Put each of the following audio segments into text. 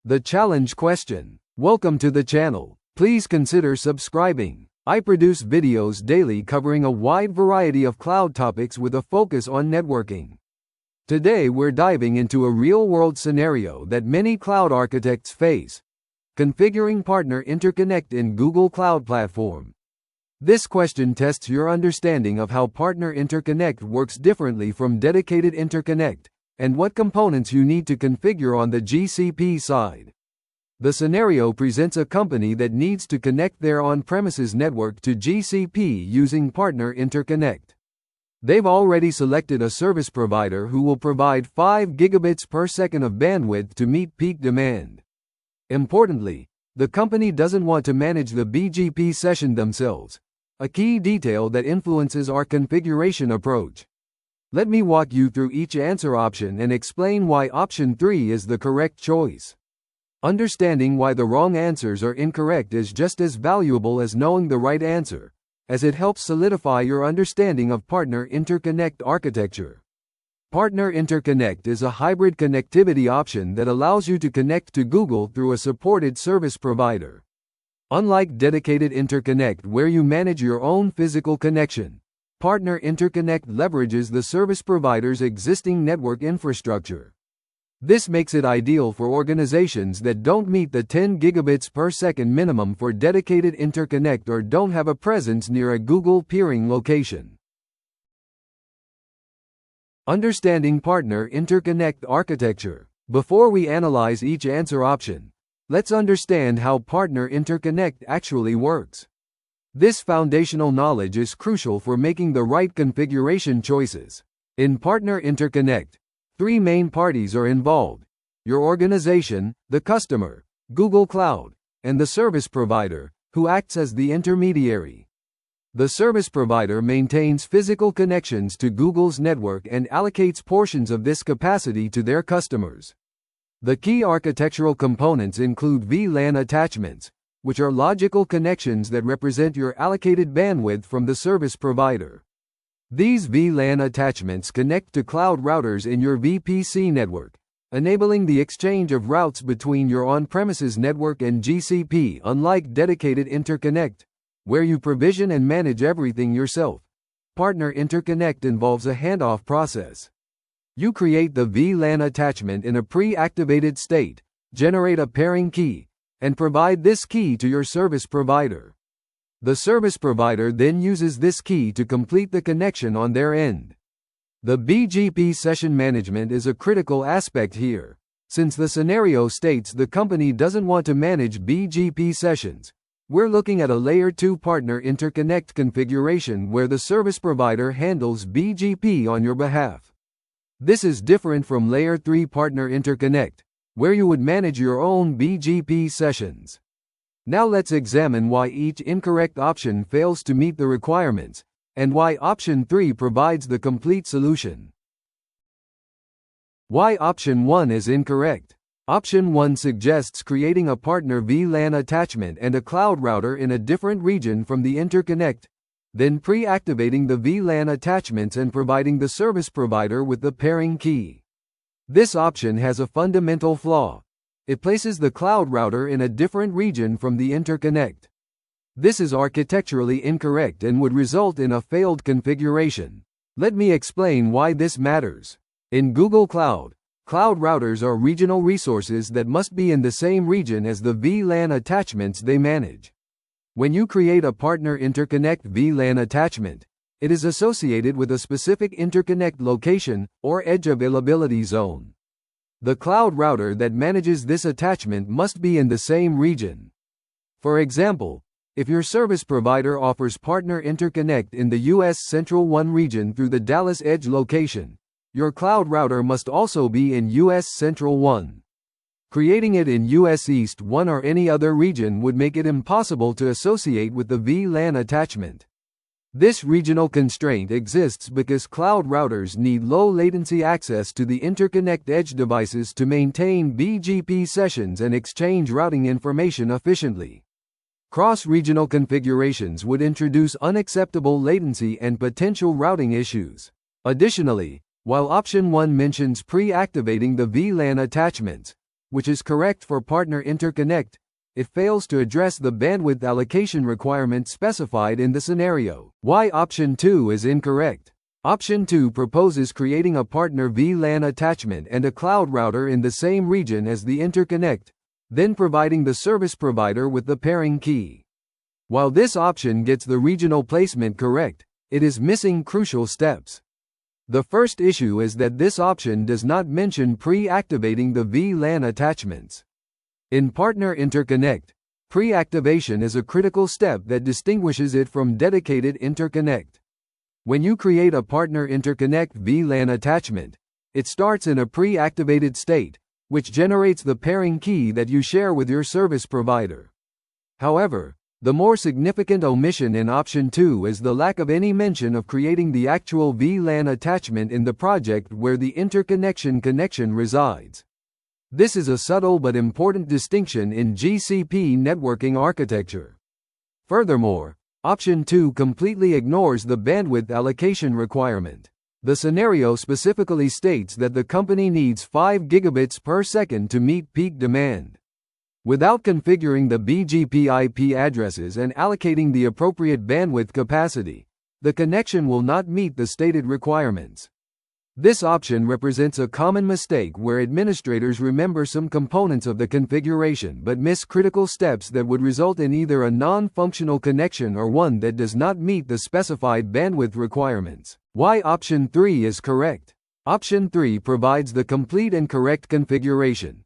The challenge question. Welcome to the channel. Please consider subscribing. I produce videos daily covering a wide variety of cloud topics with a focus on networking. Today we're diving into a real-world scenario that many cloud architects face: configuring partner interconnect in Google Cloud Platform. This question tests your understanding of how partner interconnect works differently from dedicated interconnect, and what components you need to configure on the GCP side. The scenario presents a company that needs to connect their on-premises network to GCP using partner interconnect. They've already selected a service provider who will provide 5 gigabits per second of bandwidth to meet peak demand. Importantly, the company doesn't want to manage the BGP session themselves, a key detail that influences our configuration approach. Let me walk you through each answer option and explain why option 3 is the correct choice. Understanding why the wrong answers are incorrect is just as valuable as knowing the right answer, as it helps solidify your understanding of partner interconnect architecture. Partner interconnect is a hybrid connectivity option that allows you to connect to Google through a supported service provider. Unlike dedicated interconnect where you manage your own physical connection, partner interconnect leverages the service provider's existing network infrastructure. This makes it ideal for organizations that don't meet the 10 gigabits per second minimum for dedicated interconnect or don't have a presence near a Google peering location. Understanding partner interconnect architecture. Before we analyze each answer option, let's understand how partner interconnect actually works. This foundational knowledge is crucial for making the right configuration choices. In partner interconnect, 3 main parties are involved: your organization, the customer, Google Cloud, and the service provider, who acts as the intermediary. The service provider maintains physical connections to Google's network and allocates portions of this capacity to their customers. The key architectural components include VLAN attachments, which are logical connections that represent your allocated bandwidth from the service provider. These VLAN attachments connect to cloud routers in your VPC network, enabling the exchange of routes between your on-premises network and GCP. Unlike dedicated interconnect, where you provision and manage everything yourself, partner interconnect involves a handoff process. You create the VLAN attachment in a pre-activated state, generate a pairing key, and provide this key to your service provider. The service provider then uses this key to complete the connection on their end. The BGP session management is a critical aspect here. Since the scenario states the company doesn't want to manage BGP sessions, we're looking at a Layer 2 partner interconnect configuration where the service provider handles BGP on your behalf. This is different from Layer 3 partner interconnect, where you would manage your own BGP sessions. Now let's examine why each incorrect option fails to meet the requirements, and why option 3 provides the complete solution. Why option 1 is incorrect. Option 1 suggests creating a partner VLAN attachment and a cloud router in a different region from the interconnect, then pre-activating the VLAN attachments and providing the service provider with the pairing key. This option has a fundamental flaw. It places the cloud router in a different region from the interconnect. This is architecturally incorrect and would result in a failed configuration. Let me explain why this matters. In Google Cloud, cloud routers are regional resources that must be in the same region as the VLAN attachments they manage. When you create a partner interconnect VLAN attachment, it is associated with a specific interconnect location, or edge availability zone. The cloud router that manages this attachment must be in the same region. For example, if your service provider offers partner interconnect in the US Central 1 region through the Dallas Edge location, your cloud router must also be in US Central 1. Creating it in US East 1 or any other region would make it impossible to associate with the VLAN attachment. This regional constraint exists because cloud routers need low latency access to the interconnect edge devices to maintain BGP sessions and exchange routing information efficiently. Cross-regional configurations would introduce unacceptable latency and potential routing issues. Additionally, while option 1 mentions pre-activating the VLAN attachments, which is correct for partner interconnect, it fails to address the bandwidth allocation requirement specified in the scenario. Why option 2 is incorrect? Option 2 proposes creating a partner VLAN attachment and a cloud router in the same region as the interconnect, then providing the service provider with the pairing key. While this option gets the regional placement correct, it is missing crucial steps. The first issue is that this option does not mention pre-activating the VLAN attachments. In partner interconnect, pre-activation is a critical step that distinguishes it from dedicated interconnect. When you create a partner interconnect VLAN attachment, it starts in a pre-activated state, which generates the pairing key that you share with your service provider. However, the more significant omission in option 2 is the lack of any mention of creating the actual VLAN attachment in the project where the interconnection connection resides. This is a subtle but important distinction in GCP networking architecture. Furthermore, option 2 completely ignores the bandwidth allocation requirement. The scenario specifically states that the company needs 5 gigabits per second to meet peak demand. Without configuring the BGP IP addresses and allocating the appropriate bandwidth capacity, the connection will not meet the stated requirements. This option represents a common mistake where administrators remember some components of the configuration but miss critical steps that would result in either a non-functional connection or one that does not meet the specified bandwidth requirements. Why option 3 is correct? Option 3 provides the complete and correct configuration.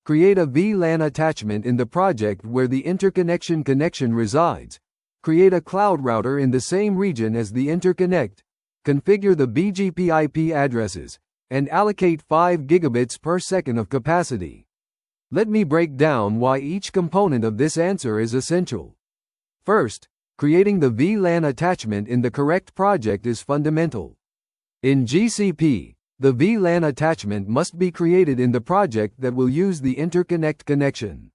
Create a VLAN attachment in the project where the interconnection connection resides. Create a cloud router in the same region as the interconnect. Configure the BGP IP addresses, and allocate 5 gigabits per second of capacity. Let me break down why each component of this answer is essential. First, creating the VLAN attachment in the correct project is fundamental. In GCP, the VLAN attachment must be created in the project that will use the interconnect connection.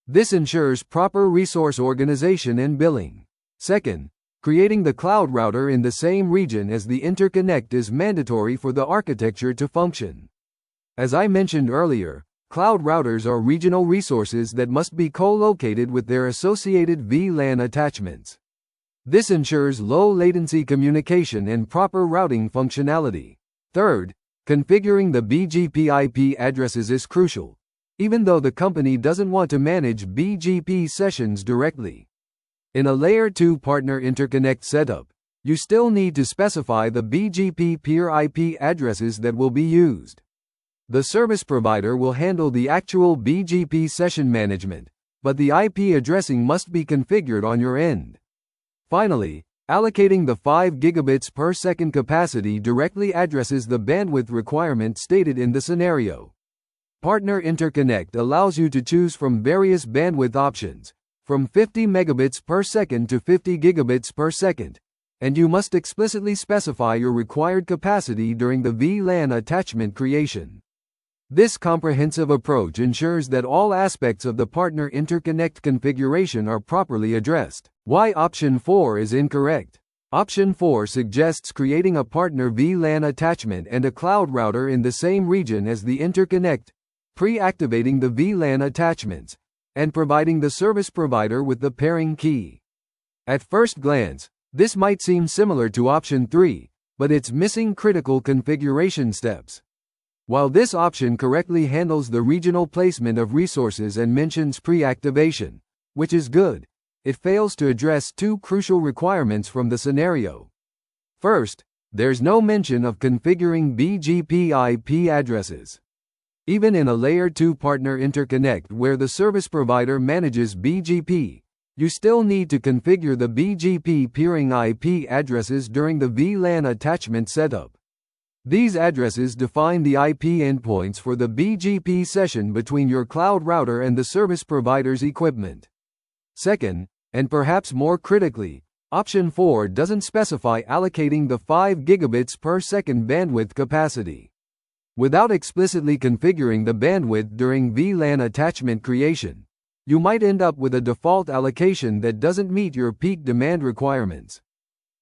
This ensures proper resource organization and billing. Second, creating the cloud router in the same region as the interconnect is mandatory for the architecture to function. As I mentioned earlier, cloud routers are regional resources that must be co-located with their associated VLAN attachments. This ensures low latency communication and proper routing functionality. Third, configuring the BGP IP addresses is crucial, even though the company doesn't want to manage BGP sessions directly. In a Layer 2 partner interconnect setup, you still need to specify the BGP peer IP addresses that will be used. The service provider will handle the actual BGP session management, but the IP addressing must be configured on your end. Finally, allocating the 5 gigabits per second capacity directly addresses the bandwidth requirement stated in the scenario. Partner interconnect allows you to choose from various bandwidth options, from 50 megabits per second to 50 gigabits per second, and you must explicitly specify your required capacity during the VLAN attachment creation. This comprehensive approach ensures that all aspects of the partner interconnect configuration are properly addressed. Why option 4 is incorrect? Option 4 suggests creating a partner VLAN attachment and a cloud router in the same region as the interconnect, pre-activating the VLAN attachments, and providing the service provider with the pairing key. At first glance, this might seem similar to option 3, but it's missing critical configuration steps. While this option correctly handles the regional placement of resources and mentions pre-activation, which is good, it fails to address two crucial requirements from the scenario. First, there's no mention of configuring BGP IP addresses. Even in a Layer 2 partner interconnect where the service provider manages BGP, you still need to configure the BGP peering IP addresses during the VLAN attachment setup. These addresses define the IP endpoints for the BGP session between your cloud router and the service provider's equipment. Second, and perhaps more critically, option 4 doesn't specify allocating the 5 gigabits per second bandwidth capacity. Without explicitly configuring the bandwidth during VLAN attachment creation, you might end up with a default allocation that doesn't meet your peak demand requirements.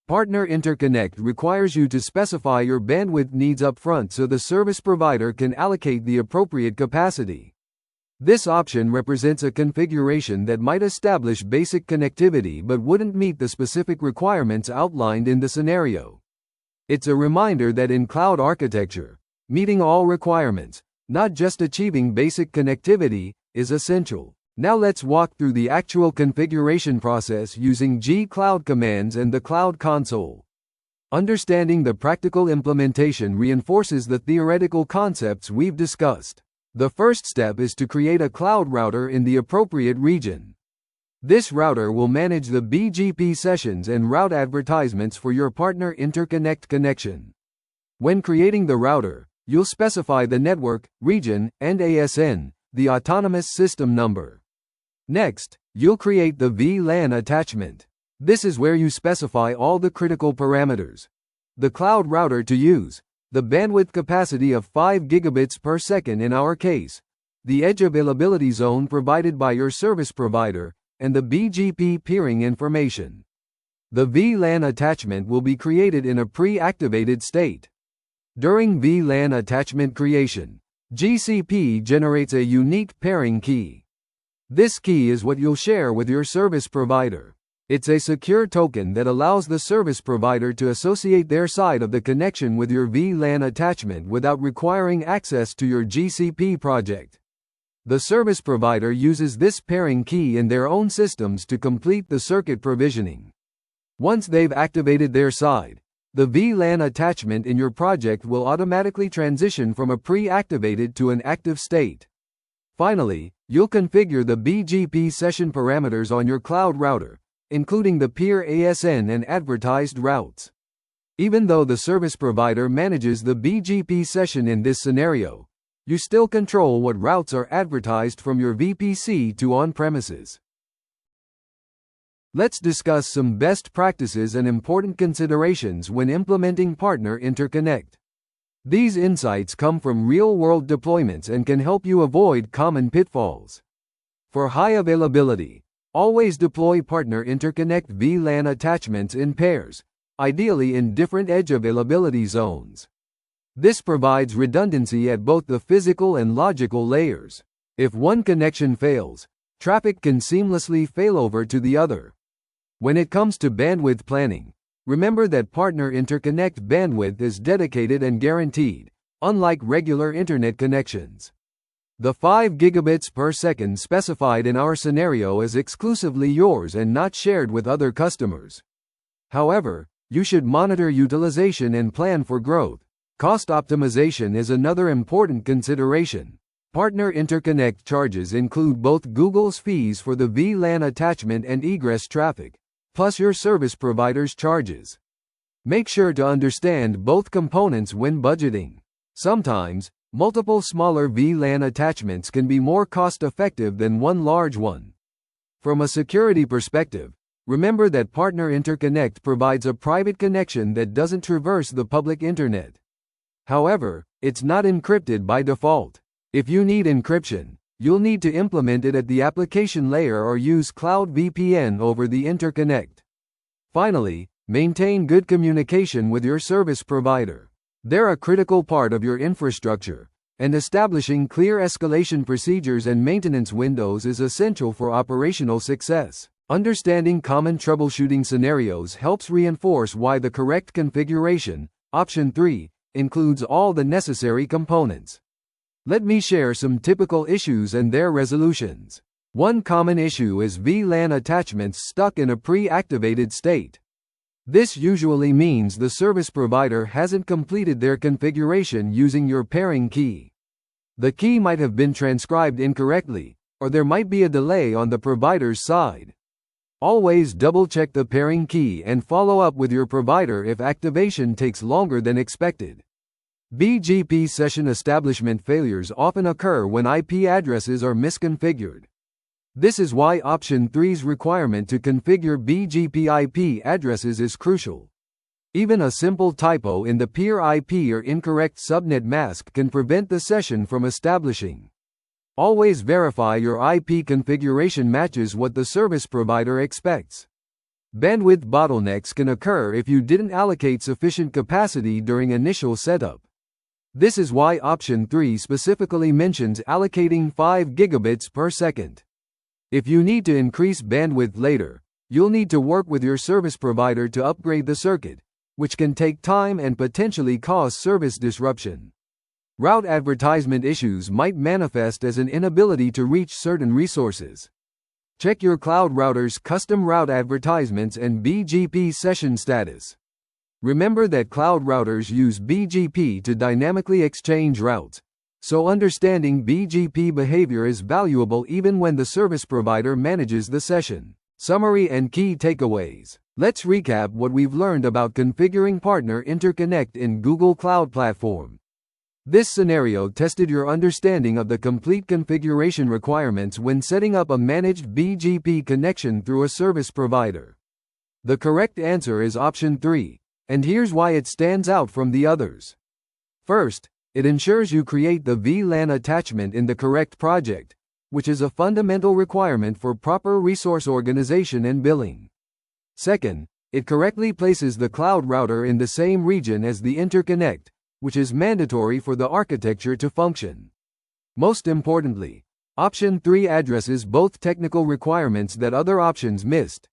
Partner interconnect requires you to specify your bandwidth needs upfront so the service provider can allocate the appropriate capacity. This option represents a configuration that might establish basic connectivity but wouldn't meet the specific requirements outlined in the scenario. It's a reminder that in cloud architecture, meeting all requirements, not just achieving basic connectivity, is essential. Now let's walk through the actual configuration process using G-Cloud commands and the Cloud Console. Understanding the practical implementation reinforces the theoretical concepts we've discussed. The first step is to create a cloud router in the appropriate region. This router will manage the BGP sessions and route advertisements for your partner interconnect connection. When creating the router, you'll specify the network, region, and ASN, the autonomous system number. Next, you'll create the VLAN attachment. This is where you specify all the critical parameters. The cloud router to use, the bandwidth capacity of 5 gigabits per second in our case, the edge availability zone provided by your service provider, and the BGP peering information. The VLAN attachment will be created in a pre-activated state. During VLAN attachment creation, GCP generates a unique pairing key. This key is what you'll share with your service provider. It's a secure token that allows the service provider to associate their side of the connection with your VLAN attachment without requiring access to your GCP project. The service provider uses this pairing key in their own systems to complete the circuit provisioning. Once they've activated their side, the VLAN attachment in your project will automatically transition from a pre-activated to an active state. Finally, you'll configure the BGP session parameters on your cloud router, including the peer ASN and advertised routes. Even though the service provider manages the BGP session in this scenario, you still control what routes are advertised from your VPC to on-premises. Let's discuss some best practices and important considerations when implementing partner interconnect. These insights come from real-world deployments and can help you avoid common pitfalls. For high availability, always deploy partner interconnect VLAN attachments in pairs, ideally in different edge availability zones. This provides redundancy at both the physical and logical layers. If one connection fails, traffic can seamlessly failover to the other. When it comes to bandwidth planning, remember that partner interconnect bandwidth is dedicated and guaranteed, unlike regular internet connections. The 5 gigabits per second specified in our scenario is exclusively yours and not shared with other customers. However, you should monitor utilization and plan for growth. Cost optimization is another important consideration. Partner interconnect charges include both Google's fees for the VLAN attachment and egress traffic, plus your service provider's charges. Make sure to understand both components when budgeting. Sometimes, multiple smaller VLAN attachments can be more cost-effective than one large one. From a security perspective, remember that Partner Interconnect provides a private connection that doesn't traverse the public internet. However, it's not encrypted by default. If you need encryption, you'll need to implement it at the application layer or use Cloud VPN over the interconnect. Finally, maintain good communication with your service provider. They're a critical part of your infrastructure, and establishing clear escalation procedures and maintenance windows is essential for operational success. Understanding common troubleshooting scenarios helps reinforce why the correct configuration, option 3, includes all the necessary components. Let me share some typical issues and their resolutions. One common issue is VLAN attachments stuck in a pre-activated state. This usually means the service provider hasn't completed their configuration using your pairing key. The key might have been transcribed incorrectly, or there might be a delay on the provider's side. Always double-check the pairing key and follow up with your provider if activation takes longer than expected. BGP session establishment failures often occur when IP addresses are misconfigured. This is why option 3's requirement to configure BGP IP addresses is crucial. Even a simple typo in the peer IP or incorrect subnet mask can prevent the session from establishing. Always verify your IP configuration matches what the service provider expects. Bandwidth bottlenecks can occur if you didn't allocate sufficient capacity during initial setup. This is why option 3 specifically mentions allocating 5 gigabits per second. If you need to increase bandwidth later, you'll need to work with your service provider to upgrade the circuit, which can take time and potentially cause service disruption. Route advertisement issues might manifest as an inability to reach certain resources. Check your cloud router's custom route advertisements and BGP session status. Remember that cloud routers use BGP to dynamically exchange routes, so understanding BGP behavior is valuable even when the service provider manages the session. Summary and key takeaways. Let's recap what we've learned about configuring Partner Interconnect in Google Cloud Platform. This scenario tested your understanding of the complete configuration requirements when setting up a managed BGP connection through a service provider. The correct answer is option 3, and here's why it stands out from the others. First, it ensures you create the VLAN attachment in the correct project, which is a fundamental requirement for proper resource organization and billing. Second, it correctly places the cloud router in the same region as the interconnect, which is mandatory for the architecture to function. Most importantly, option 3 addresses both technical requirements that other options missed.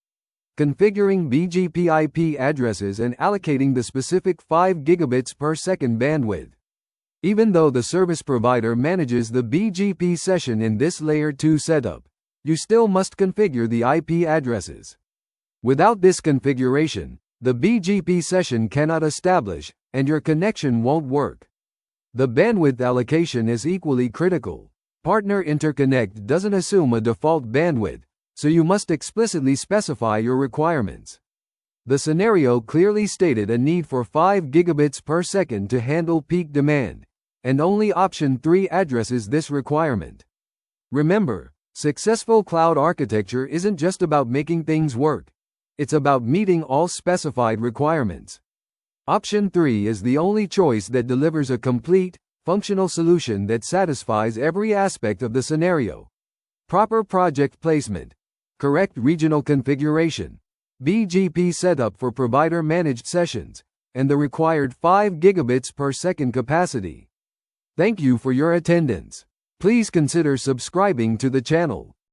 Configuring BGP IP addresses and allocating the specific 5 gigabits per second bandwidth. Even though the service provider manages the BGP session in this Layer 2 setup, you still must configure the IP addresses. Without this configuration, the BGP session cannot establish, and your connection won't work. The bandwidth allocation is equally critical. Partner Interconnect doesn't assume a default bandwidth, so you must explicitly specify your requirements. The scenario clearly stated a need for 5 gigabits per second to handle peak demand, and only option 3 addresses this requirement. Remember, successful cloud architecture isn't just about making things work. It's about meeting all specified requirements. Option 3 is the only choice that delivers a complete, functional solution that satisfies every aspect of the scenario. Proper project placement, correct regional configuration, BGP setup for provider-managed sessions, and the required 5 gigabits per second capacity. Thank you for your attendance. Please consider subscribing to the channel.